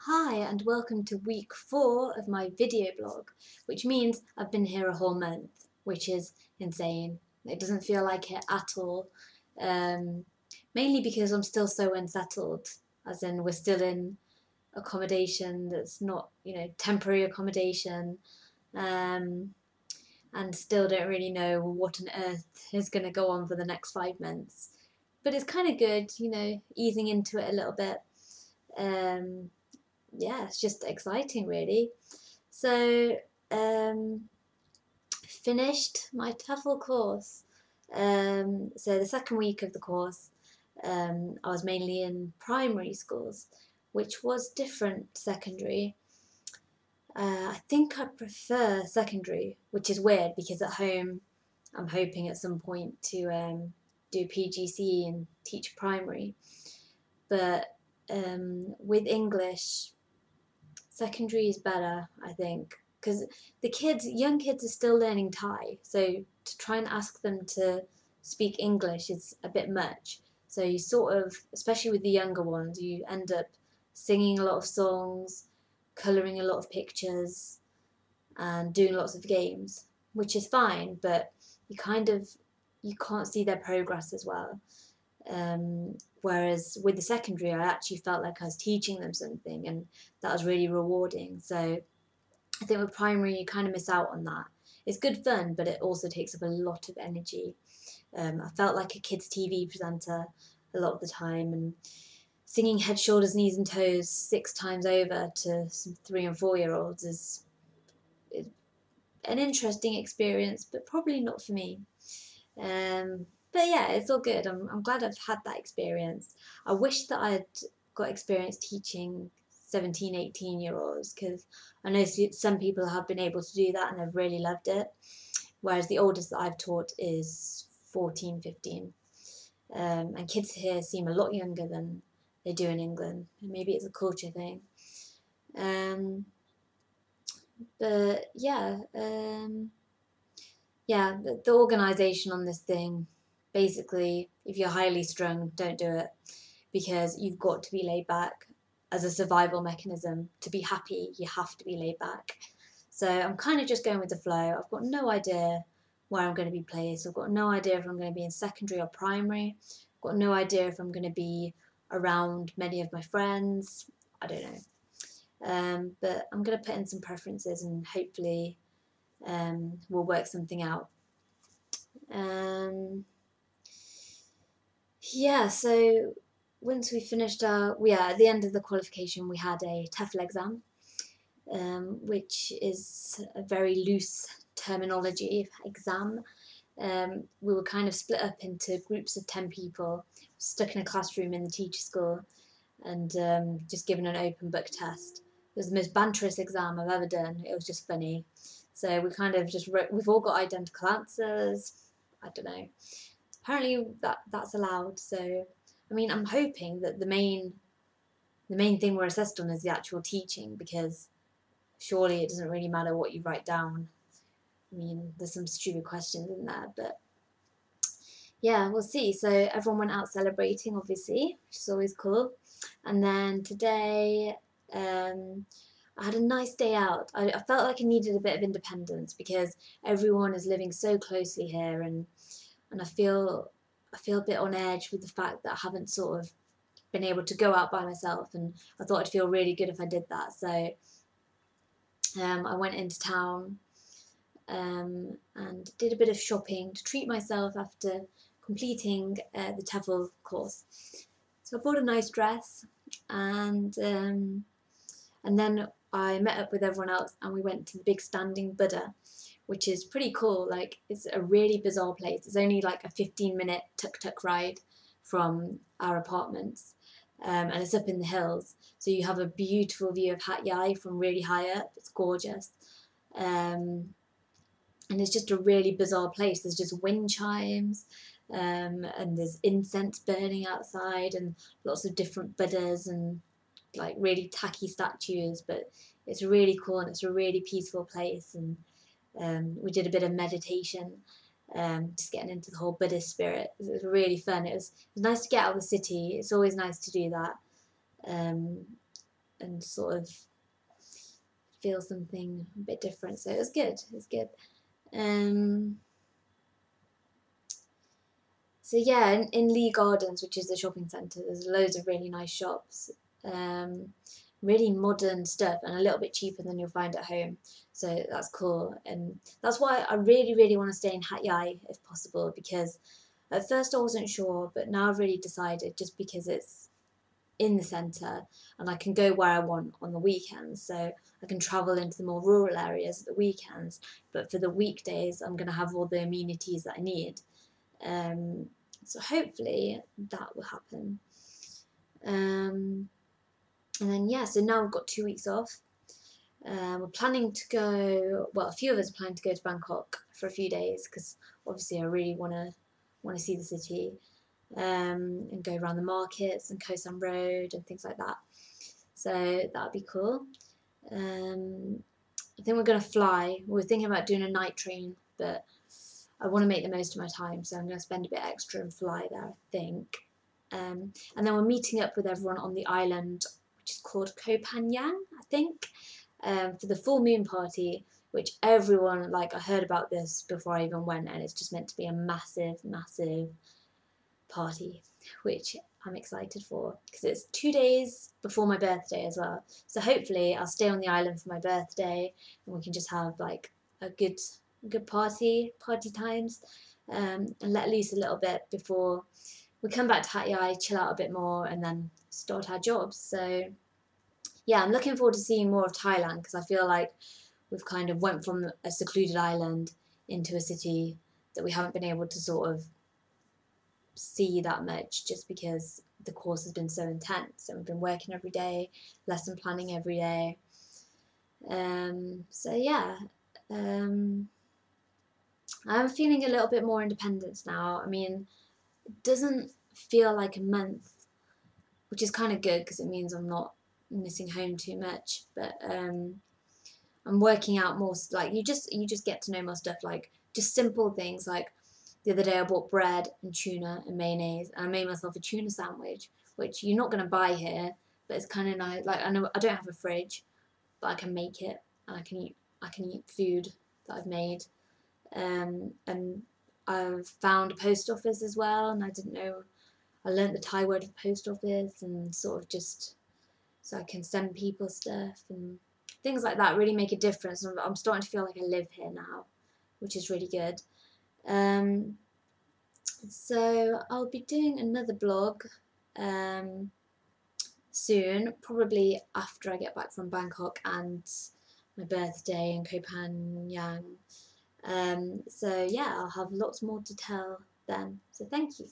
Hi and welcome to week 4 of my video blog, which means I've been here a whole month, which is insane. It doesn't feel like it at all, mainly because I'm still so unsettled, as in we're still in accommodation that's not, temporary accommodation, um, and still don't really know what on earth is going to go on for the next 5 months. But it's kind of good, easing into it a little bit. Um, yeah, it's just exciting, really. So, finished my TEFL course. So the second week of the course, I was mainly in primary schools, which was different to secondary. I think I prefer secondary, which is weird because at home I'm hoping at some point to do PGCE and teach primary. But with English, secondary is better, I think, because young kids are still learning Thai, so to try and ask them to speak English is a bit much. So you sort of, especially with the younger ones, you end up singing a lot of songs, colouring a lot of pictures, and doing lots of games, which is fine, but you can't see their progress as well. Whereas with the secondary, I actually felt like I was teaching them something, and that was really rewarding. So I think with primary, you kind of miss out on that. It's good fun, but it also takes up a lot of energy. I felt like a kids' TV presenter a lot of the time, and singing head, shoulders, knees, and toes 6 times over to some 3 and 4 year olds is an interesting experience, but probably not for me. But yeah, it's all good. I'm glad I've had that experience. I wish that I'd got experience teaching 17, 18-year-olds, because I know some people have been able to do that and they've really loved it. Whereas the oldest that I've taught is 14, 15. And kids here seem a lot younger than they do in England. Maybe it's a culture thing. Um, but yeah, the organisation on this thing, basically, if you're highly strung, don't do it, because you've got to be laid back as a survival mechanism. To be happy, you have to be laid back. So I'm kind of just going with the flow. I've got no idea where I'm going to be placed. I've got no idea if I'm going to be in secondary or primary. I've got no idea if I'm going to be around many of my friends. I don't know. But I'm going to put in some preferences and hopefully we'll work something out. Yeah, so once we finished at the end of the qualification, we had a TEFL exam, which is a very loose terminology exam. We were kind of split up into groups of 10 people, stuck in a classroom in the teacher school, and just given an open book test. It was the most banterous exam I've ever done. It was just funny. So we kind of just we've all got identical answers. I don't know. Apparently that's allowed. So I mean, I'm hoping that the main thing we're assessed on is the actual teaching, because surely it doesn't really matter what you write down. I mean, there's some stupid questions in there, but yeah, we'll see. So everyone went out celebrating, obviously, which is always cool. And then today, I had a nice day out. I felt like I needed a bit of independence because everyone is living so closely here, and I feel a bit on edge with the fact that I haven't sort of been able to go out by myself, and I thought I'd feel really good if I did that. So I went into town and did a bit of shopping to treat myself after completing the TEFL course. So I bought a nice dress, and then I met up with everyone else and we went to the big standing Buddha, which is pretty cool. Like, it's a really bizarre place. It's only like a 15-minute tuk-tuk ride from our apartments, and it's up in the hills. So you have a beautiful view of Hat Yai from really high up. It's gorgeous. And it's just a really bizarre place. There's just wind chimes, and there's incense burning outside, and lots of different Buddhas and like really tacky statues. But it's really cool and it's a really peaceful place. And we did a bit of meditation, just getting into the whole Buddhist spirit. It was really fun. It was nice to get out of the city. It's always nice to do that. and sort of feel something a bit different. So it was good. It was good. So yeah, in Lee Gardens, which is the shopping centre, there's loads of really nice shops, really modern stuff, and a little bit cheaper than you'll find at home. So that's cool, and that's why I really, really want to stay in Hat Yai if possible, because at first I wasn't sure, but now I've really decided, just because it's in the centre and I can go where I want on the weekends. So I can travel into the more rural areas at the weekends, but for the weekdays I'm going to have all the amenities that I need. So hopefully that will happen. And then yeah, so now we've got 2 weeks off. We're planning to go. Well, a few of us are planning to go to Bangkok for a few days because obviously I really want to see the city, and go around the markets and Koh Sam Road and things like that. So that'd be cool. I think we're gonna fly. We're thinking about doing a night train, but I want to make the most of my time, so I'm going to spend a bit extra and fly there, I think. And then we're meeting up with everyone on the island, which is called Koh Phangan, I think, for the full moon party, which everyone, like, I heard about this before I even went, and it's just meant to be a massive, massive party, which I'm excited for, because it's 2 days before my birthday as well. So hopefully I'll stay on the island for my birthday, and we can just have like a good party times, and let loose a little bit before we come back to Hat Yai, chill out a bit more, and then start our jobs. So yeah, I'm looking forward to seeing more of Thailand, because I feel like we've kind of went from a secluded island into a city that we haven't been able to sort of see that much, just because the course has been so intense and we've been working every day, lesson planning every day. So yeah, I'm feeling a little bit more independence now. I mean, it doesn't feel like a month, which is kind of good because it means I'm not missing home too much. But I'm working out more, like you just get to know more stuff, like just simple things. Like the other day I bought bread and tuna and mayonnaise, and I made myself a tuna sandwich, which you're not gonna buy here, but it's kind of nice. Like, I know I don't have a fridge, but I can make it, and I can eat food that I've made. And I've found a post office as well, and I didn't know. I learnt the Thai word for post office, and sort of just so I can send people stuff and things like that. Really make a difference. I'm starting to feel like I live here now, which is really good. So I'll be doing another blog soon, probably after I get back from Bangkok and my birthday in Koh Phangan. So yeah, I'll have lots more to tell then. So thank you.